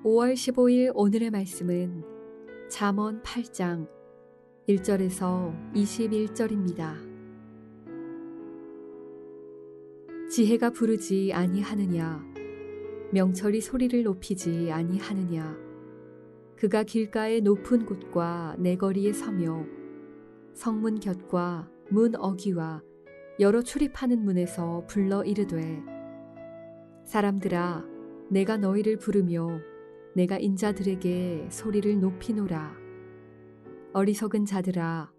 (5월 15일) 오늘의 말씀은 잠언 8장 1절에서 21절입니다. 지혜가 부르지 아니하느냐, 명철이 소리를 높이지 아니하느냐. 그가 길가의 높은 곳과 내거리에 서며 성문 곁과 문 어귀와 여러 출입하는 문에서 불러 이르되, 사람들아, 내가 너희를 부르며 내가 인자들에게 소리를 높이노라. 어리석은 자들아,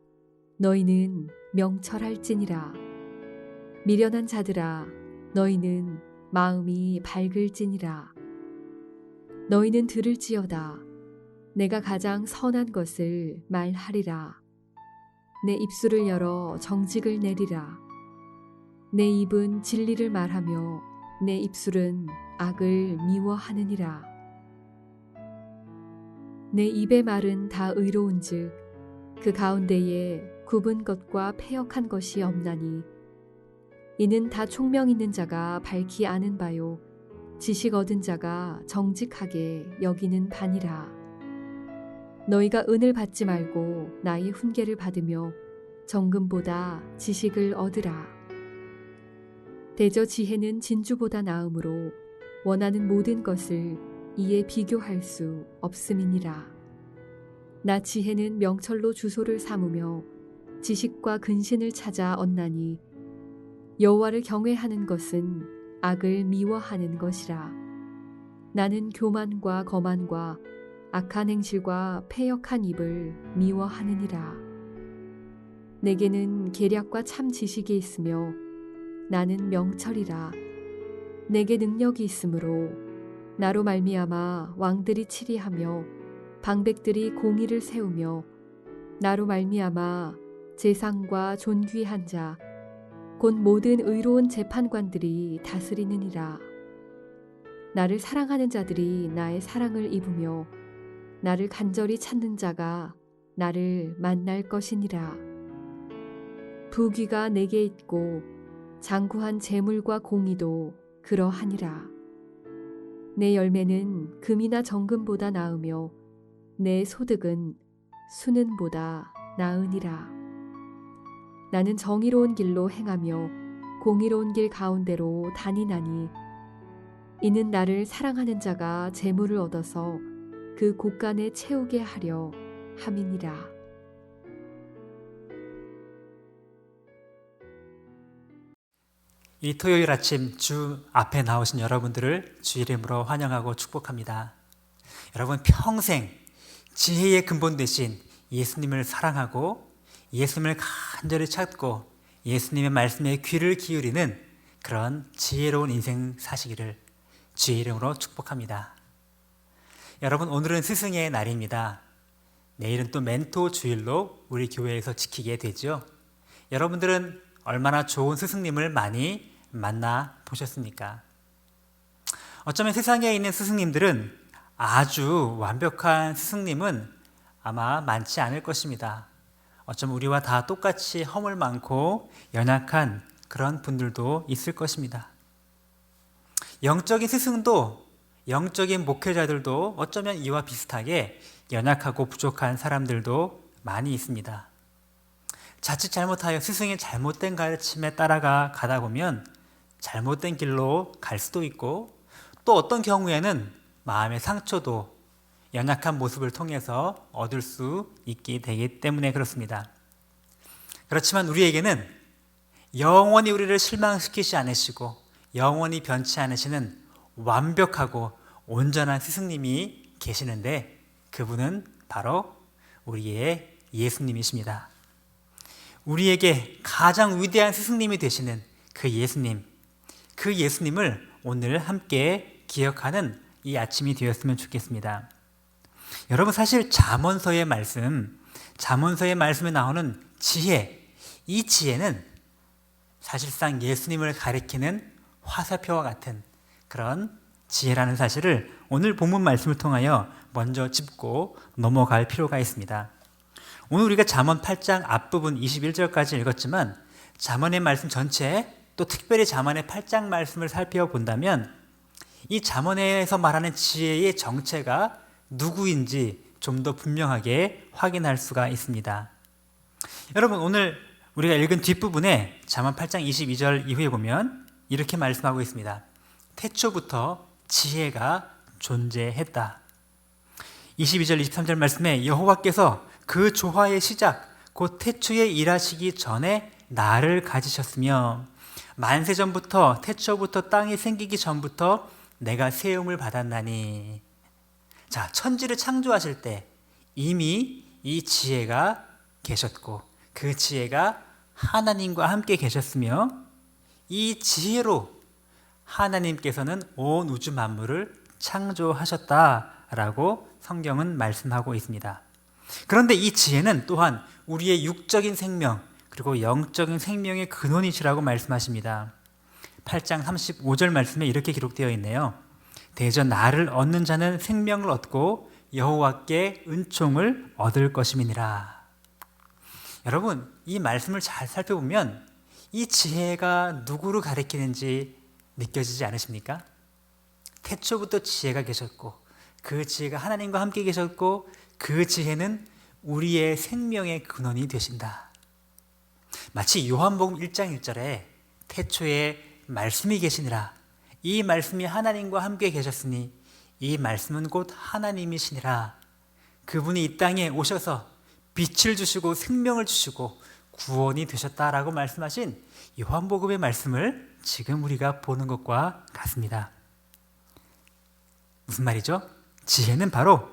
너희는 명철할지니라. 미련한 자들아, 너희는 마음이 밝을지니라. 너희는 들을지어다. 내가 가장 선한 것을 말하리라. 내 입술을 열어 정직을 내리라. 내 입은 진리를 말하며 내 입술은 악을 미워하느니라. 내 입의 말은 다 의로운즉 그 가운데에 굽은 것과 패역한 것이 없나니, 이는 다 총명 있는 자가 밝히 아는 바요 지식 얻은 자가 정직하게 여기는 바니라. 너희가 은을 받지 말고 나의 훈계를 받으며 정금보다 지식을 얻으라. 대저 지혜는 진주보다 나음으로 원하는 모든 것을 이에 비교할 수 없음이니라. 나 지혜는 명철로 주소를 삼으며 지식과 근신을 찾아 얻나니, 여호와를 경외하는 것은 악을 미워하는 것이라. 나는 교만과 거만과 악한 행실과 패역한 입을 미워하느니라. 내게는 계략과 참 지식이 있으며 나는 명철이라. 내게 능력이 있으므로 나로 말미암아 왕들이 치리하며 방백들이 공의를 세우며, 나로 말미암아 재상과 존귀한 자 곧 모든 의로운 재판관들이 다스리느니라. 나를 사랑하는 자들이 나의 사랑을 입으며 나를 간절히 찾는 자가 나를 만날 것이니라. 부귀가 내게 있고 장구한 재물과 공의도 그러하니라. 내 열매는 금이나 정금보다 나으며 내 소득은 수는보다 나으니라. 나는 정의로운 길로 행하며 공의로운 길 가운데로 다니나니, 이는 나를 사랑하는 자가 재물을 얻어서 그 곳간에 채우게 하려 함이니라. 이 토요일 아침 주 앞에 나오신 여러분들을 주 이름으로 환영하고 축복합니다. 여러분, 평생 지혜의 근본 되신 예수님을 사랑하고 예수님을 간절히 찾고 예수님의 말씀에 귀를 기울이는 그런 지혜로운 인생 사시기를 주의 이름으로 축복합니다. 여러분, 오늘은 스승의 날입니다. 내일은 또 멘토 주일로 우리 교회에서 지키게 되죠. 여러분들은 얼마나 좋은 스승님을 많이 만나 보셨습니까? 어쩌면 세상에 있는 스승님들은 아주 완벽한 스승님은 아마 많지 않을 것입니다. 어쩌면 우리와 다 똑같이 허물 많고 연약한 그런 분들도 있을 것입니다. 영적인 스승도, 영적인 목회자들도 어쩌면 이와 비슷하게 연약하고 부족한 사람들도 많이 있습니다. 자칫 잘못하여 스승의 잘못된 가르침에 따라가 가다 보면 잘못된 길로 갈 수도 있고, 또 어떤 경우에는 마음의 상처도 연약한 모습을 통해서 얻을 수 있게 되기 때문에 그렇습니다. 그렇지만 우리에게는 영원히 우리를 실망시키지 않으시고 영원히 변치 않으시는 완벽하고 온전한 스승님이 계시는데, 그분은 바로 우리의 예수님이십니다. 우리에게 가장 위대한 스승님이 되시는 그 예수님, 그 예수님을 오늘 함께 기억하는 이 아침이 되었으면 좋겠습니다. 여러분, 사실 잠언서의 말씀, 잠언서의 말씀에 나오는 지혜, 이 지혜는 사실상 예수님을 가리키는 화살표와 같은 그런 지혜라는 사실을 오늘 본문 말씀을 통하여 먼저 짚고 넘어갈 필요가 있습니다. 오늘 우리가 잠언 8장 앞부분 21절까지 읽었지만 잠언의 말씀 전체, 또 특별히 잠언의 8장 말씀을 살펴본다면 이 잠언에서 말하는 지혜의 정체가 누구인지 좀 더 분명하게 확인할 수가 있습니다. 여러분, 오늘 우리가 읽은 뒷부분에 잠언 8장 22절 이후에 보면 이렇게 말씀하고 있습니다. 태초부터 지혜가 존재했다. 22절 23절 말씀에 여호와께서 그 조화의 시작 곧 태초에 일하시기 전에 나를 가지셨으며 만세 전부터 태초부터 땅이 생기기 전부터 내가 세움을 받았나니. 자, 천지를 창조하실 때 이미 이 지혜가 계셨고 그 지혜가 하나님과 함께 계셨으며 이 지혜로 하나님께서는 온 우주 만물을 창조하셨다라고 성경은 말씀하고 있습니다. 그런데 이 지혜는 또한 우리의 육적인 생명 그리고 영적인 생명의 근원이시라고 말씀하십니다. 8장 35절 말씀에 이렇게 기록되어 있네요. 대저 나를 얻는 자는 생명을 얻고 여호와께 은총을 얻을 것임이니라. 여러분, 이 말씀을 잘 살펴보면 이 지혜가 누구를 가리키는지 느껴지지 않으십니까? 태초부터 지혜가 계셨고 그 지혜가 하나님과 함께 계셨고 그 지혜는 우리의 생명의 근원이 되신다. 마치 요한복음 1장 1절에 태초에 말씀이 계시니라. 이 말씀이 하나님과 함께 계셨으니 이 말씀은 곧 하나님이시니라. 그분이 이 땅에 오셔서 빛을 주시고 생명을 주시고 구원이 되셨다라고 말씀하신 요한복음의 말씀을 지금 우리가 보는 것과 같습니다. 무슨 말이죠? 지혜는 바로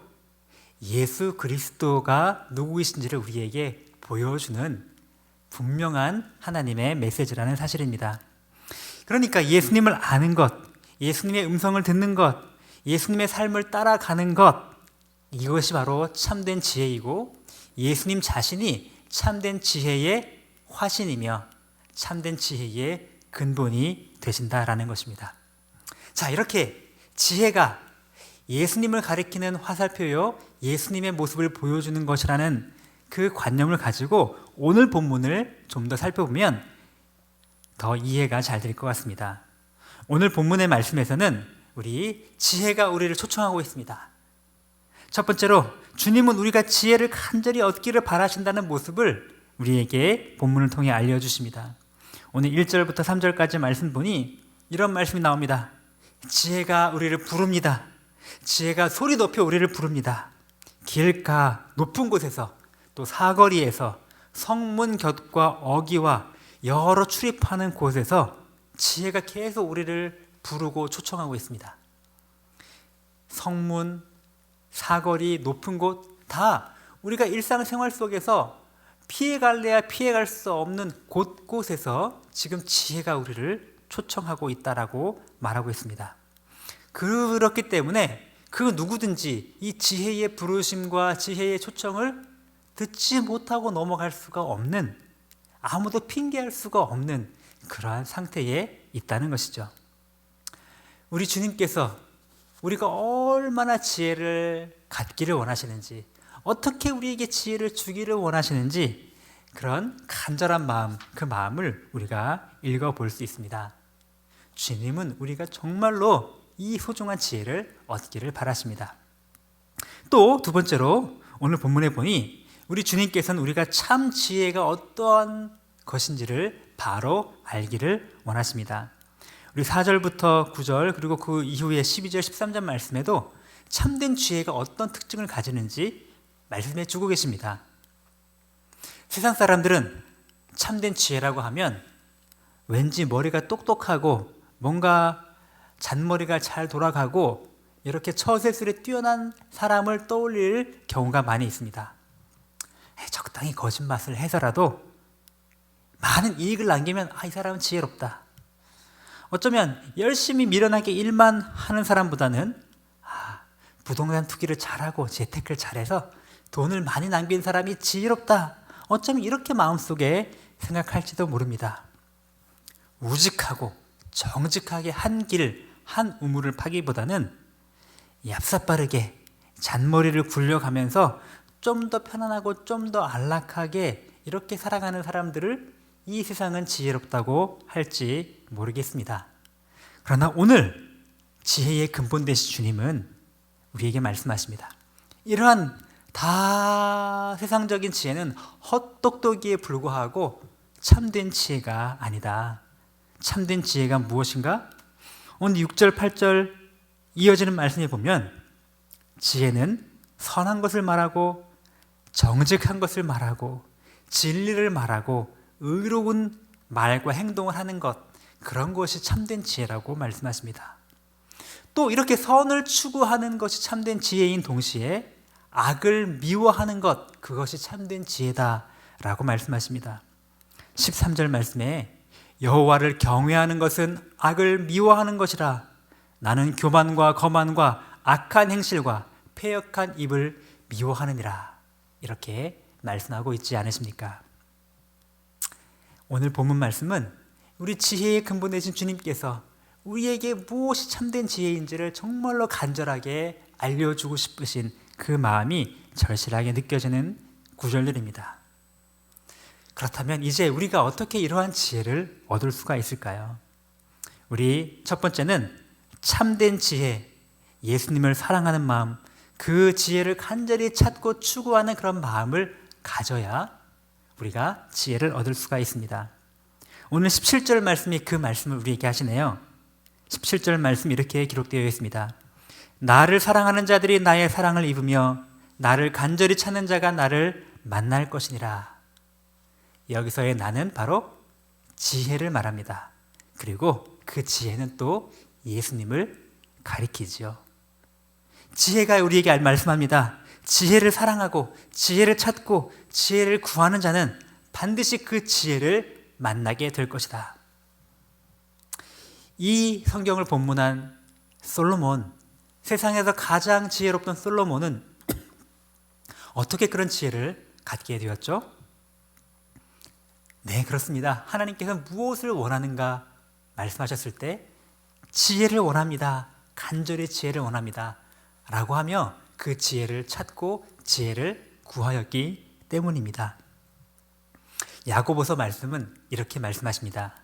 예수 그리스도가 누구이신지를 우리에게 보여주는 분명한 하나님의 메시지라는 사실입니다. 그러니까 예수님을 아는 것, 예수님의 음성을 듣는 것, 예수님의 삶을 따라가는 것, 이것이 바로 참된 지혜이고 예수님 자신이 참된 지혜의 화신이며 참된 지혜의 근본이 되신다라는 것입니다. 자, 이렇게 지혜가 예수님을 가리키는 화살표요, 예수님의 모습을 보여주는 것이라는 그 관념을 가지고 오늘 본문을 좀 더 살펴보면 더 이해가 잘 될 것 같습니다. 오늘 본문의 말씀에서는 우리 지혜가 우리를 초청하고 있습니다. 첫 번째로 주님은 우리가 지혜를 간절히 얻기를 바라신다는 모습을 우리에게 본문을 통해 알려주십니다. 오늘 1절부터 3절까지 말씀 보니 이런 말씀이 나옵니다. 지혜가 우리를 부릅니다. 지혜가 소리 높여 우리를 부릅니다. 길가 높은 곳에서 또 사거리에서 성문 곁과 어귀와 여러 출입하는 곳에서 지혜가 계속 우리를 부르고 초청하고 있습니다. 성문, 사거리, 높은 곳 다 우리가 일상생활 속에서 피해갈래야 피해갈 수 없는 곳곳에서 지금 지혜가 우리를 초청하고 있다라고 말하고 있습니다. 그렇기 때문에 그 누구든지 이 지혜의 부르심과 지혜의 초청을 듣지 못하고 넘어갈 수가 없는, 아무도 핑계할 수가 없는 그러한 상태에 있다는 것이죠. 우리 주님께서 우리가 얼마나 지혜를 갖기를 원하시는지, 어떻게 우리에게 지혜를 주기를 원하시는지 그런 간절한 마음, 그 마음을 우리가 읽어볼 수 있습니다. 주님은 우리가 정말로 이 소중한 지혜를 얻기를 바라십니다. 또 두 번째로 오늘 본문에 보니 우리 주님께서는 우리가 참 지혜가 어떠한 것인지를 바로 알기를 원하십니다. 우리 4절부터 9절 그리고 그 이후에 12절 13절 말씀에도 참된 지혜가 어떤 특징을 가지는지 말씀해 주고 계십니다. 세상 사람들은 참된 지혜라고 하면 왠지 머리가 똑똑하고 뭔가 잔머리가 잘 돌아가고 이렇게 처세술에 뛰어난 사람을 떠올릴 경우가 많이 있습니다. 적당히 거짓말을 해서라도 많은 이익을 남기면 이 사람은 지혜롭다. 어쩌면 열심히 미련하게 일만 하는 사람보다는 부동산 투기를 잘하고 재테크를 잘해서 돈을 많이 남긴 사람이 지혜롭다. 어쩌면 이렇게 마음속에 생각할지도 모릅니다. 우직하고 정직하게 한 길, 한 우물을 파기보다는 얍삽빠르게 잔머리를 굴려가면서 좀 더 편안하고 좀 더 안락하게 이렇게 살아가는 사람들을 이 세상은 지혜롭다고 할지 모르겠습니다. 그러나 오늘 지혜의 근본 되신 주님은 우리에게 말씀하십니다. 이러한 다 세상적인 지혜는 헛똑똑이에 불과하고 참된 지혜가 아니다. 참된 지혜가 무엇인가? 오늘 6절, 8절 이어지는 말씀에 보면 지혜는 선한 것을 말하고 정직한 것을 말하고 진리를 말하고 의로운 말과 행동을 하는 것, 그런 것이 참된 지혜라고 말씀하십니다. 또 이렇게 선을 추구하는 것이 참된 지혜인 동시에 악을 미워하는 것, 그것이 참된 지혜다라고 말씀하십니다. 13절 말씀에 여호와를 경외하는 것은 악을 미워하는 것이라. 나는 교만과 거만과 악한 행실과 패역한 입을 미워하느니라. 이렇게 말씀하고 있지 않으십니까? 오늘 본문 말씀은 우리 지혜의 근본 되신 주님께서 우리에게 무엇이 참된 지혜인지를 정말로 간절하게 알려주고 싶으신 그 마음이 절실하게 느껴지는 구절들입니다. 그렇다면 이제 우리가 어떻게 이러한 지혜를 얻을 수가 있을까요? 우리 첫 번째는 참된 지혜, 예수님을 사랑하는 마음, 그 지혜를 간절히 찾고 추구하는 그런 마음을 가져야 우리가 지혜를 얻을 수가 있습니다. 오늘 17절 말씀이 그 말씀을 우리에게 하시네요. 17절 말씀 이렇게 기록되어 있습니다. 나를 사랑하는 자들이 나의 사랑을 입으며 나를 간절히 찾는 자가 나를 만날 것이니라. 여기서의 나는 바로 지혜를 말합니다. 그리고 그 지혜는 또 예수님을 가리키지요. 지혜가 우리에게 말씀합니다. 지혜를 사랑하고 지혜를 찾고 지혜를 구하는 자는 반드시 그 지혜를 만나게 될 것이다. 이 성경을 본문한 솔로몬, 세상에서 가장 지혜롭던 솔로몬은 어떻게 그런 지혜를 갖게 되었죠? 네, 그렇습니다. 하나님께서 무엇을 원하는가 말씀하셨을 때 지혜를 원합니다. 간절히 지혜를 원합니다. 라고 하며 그 지혜를 찾고 지혜를 구하였기 때문입니다. 야고보서 말씀은 이렇게 말씀하십니다.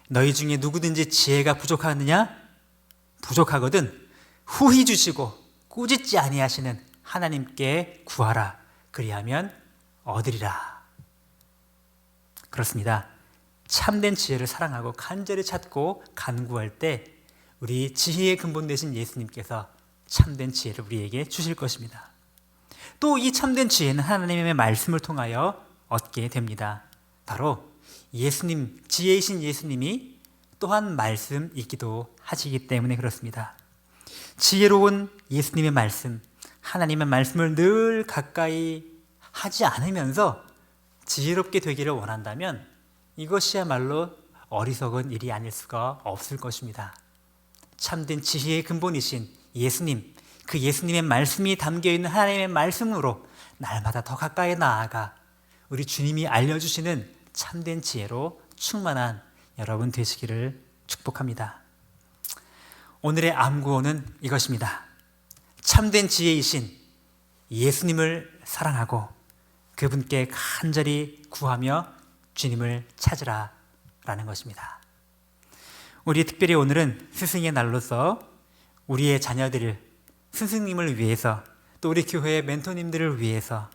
너희 중에 누구든지 지혜가 부족하느냐? 부족하거든 후히 주시고 꾸짖지 아니하시는 하나님께 구하라. 그리하면 얻으리라. 그렇습니다. 참된 지혜를 사랑하고 간절히 찾고 간구할 때 우리 지혜의 근본 되신 예수님께서 참된 지혜를 우리에게 주실 것입니다. 또 이 참된 지혜는 하나님의 말씀을 통하여 얻게 됩니다. 바로 예수님, 지혜이신 예수님이 또한 말씀이기도 하시기 때문에 그렇습니다. 지혜로운 예수님의 말씀, 하나님의 말씀을 늘 가까이 하지 않으면서 지혜롭게 되기를 원한다면 이것이야말로 어리석은 일이 아닐 수가 없을 것입니다. 참된 지혜의 근본이신 예수님, 그 예수님의 말씀이 담겨있는 하나님의 말씀으로 날마다 더 가까이 나아가 우리 주님이 알려주시는 참된 지혜로 충만한 여러분 되시기를 축복합니다. 오늘의 암구호는 이것입니다. 참된 지혜이신 예수님을 사랑하고 그분께 간절히 구하며 주님을 찾으라 라는 것입니다. 우리 특별히 오늘은 스승의 날로서 우리의 자녀들을 스승님을 위해서 또 우리 교회의 멘토님들을 위해서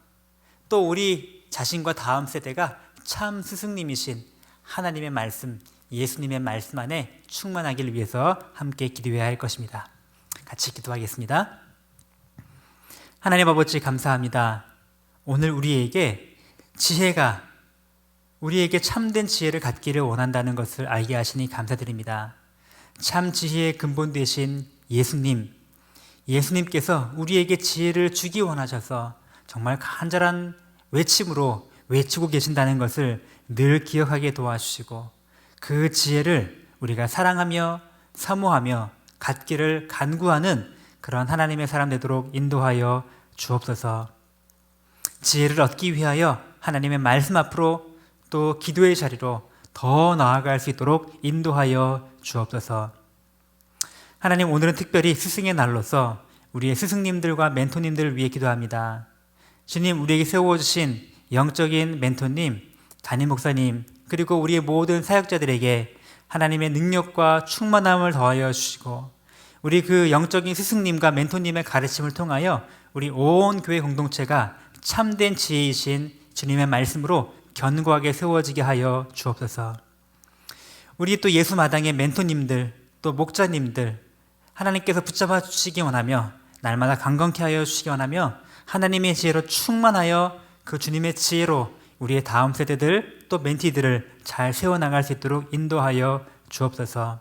또 우리 자신과 다음 세대가 참 스승님이신 하나님의 말씀, 예수님의 말씀 안에 충만하기를 위해서 함께 기도해야 할 것입니다. 같이 기도하겠습니다. 하나님 아버지 감사합니다. 오늘 우리에게 지혜가 우리에게 참된 지혜를 갖기를 원한다는 것을 알게 하시니 감사드립니다. 참 지혜의 근본 되신 예수님께서 우리에게 지혜를 주기 원하셔서 정말 간절한 외침으로 외치고 계신다는 것을 늘 기억하게 도와주시고 그 지혜를 우리가 사랑하며 사모하며 갖기를 간구하는 그런 하나님의 사람 되도록 인도하여 주옵소서. 지혜를 얻기 위하여 하나님의 말씀 앞으로 또 기도의 자리로 더 나아갈 수 있도록 인도하여 주옵소서. 하나님, 오늘은 특별히 스승의 날로서 우리의 스승님들과 멘토님들을 위해 기도합니다. 주님, 우리에게 세워주신 영적인 멘토님, 담임 목사님, 그리고 우리의 모든 사역자들에게 하나님의 능력과 충만함을 더하여 주시고, 우리 그 영적인 스승님과 멘토님의 가르침을 통하여 우리 온 교회 공동체가 참된 지혜이신 주님의 말씀으로 견고하게 세워지게 하여 주옵소서. 우리 또 예수 마당의 멘토님들, 또 목자님들, 하나님께서 붙잡아 주시기 원하며 날마다 강건케 하여 주시기 원하며 하나님의 지혜로 충만하여 그 주님의 지혜로 우리의 다음 세대들 또 멘티들을 잘 세워나갈 수 있도록 인도하여 주옵소서.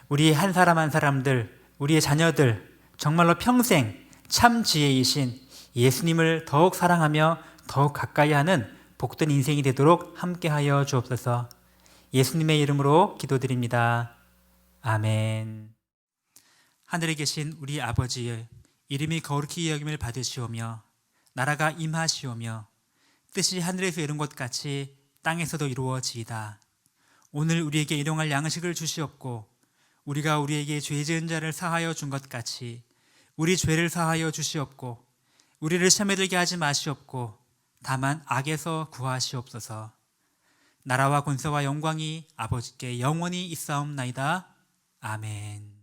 우리 한 사람 한 사람들, 우리의 자녀들 정말로 평생 참 지혜이신 예수님을 더욱 사랑하며 더욱 가까이 하는 복된 인생이 되도록 함께하여 주옵소서. 예수님의 이름으로 기도드립니다. 아멘. 하늘에 계신 우리 아버지의 이름이 거룩히 여김을 받으시오며 나라가 임하시오며 뜻이 하늘에서 이룬 것 같이 땅에서도 이루어지이다. 오늘 우리에게 일용할 양식을 주시옵고 우리가 우리에게 죄 지은 자를 사하여 준 것 같이 우리 죄를 사하여 주시옵고 우리를 시험에 들게 하지 마시옵고 다만 악에서 구하시옵소서. 나라와 권세와 영광이 아버지께 영원히 있사옵나이다. 아멘.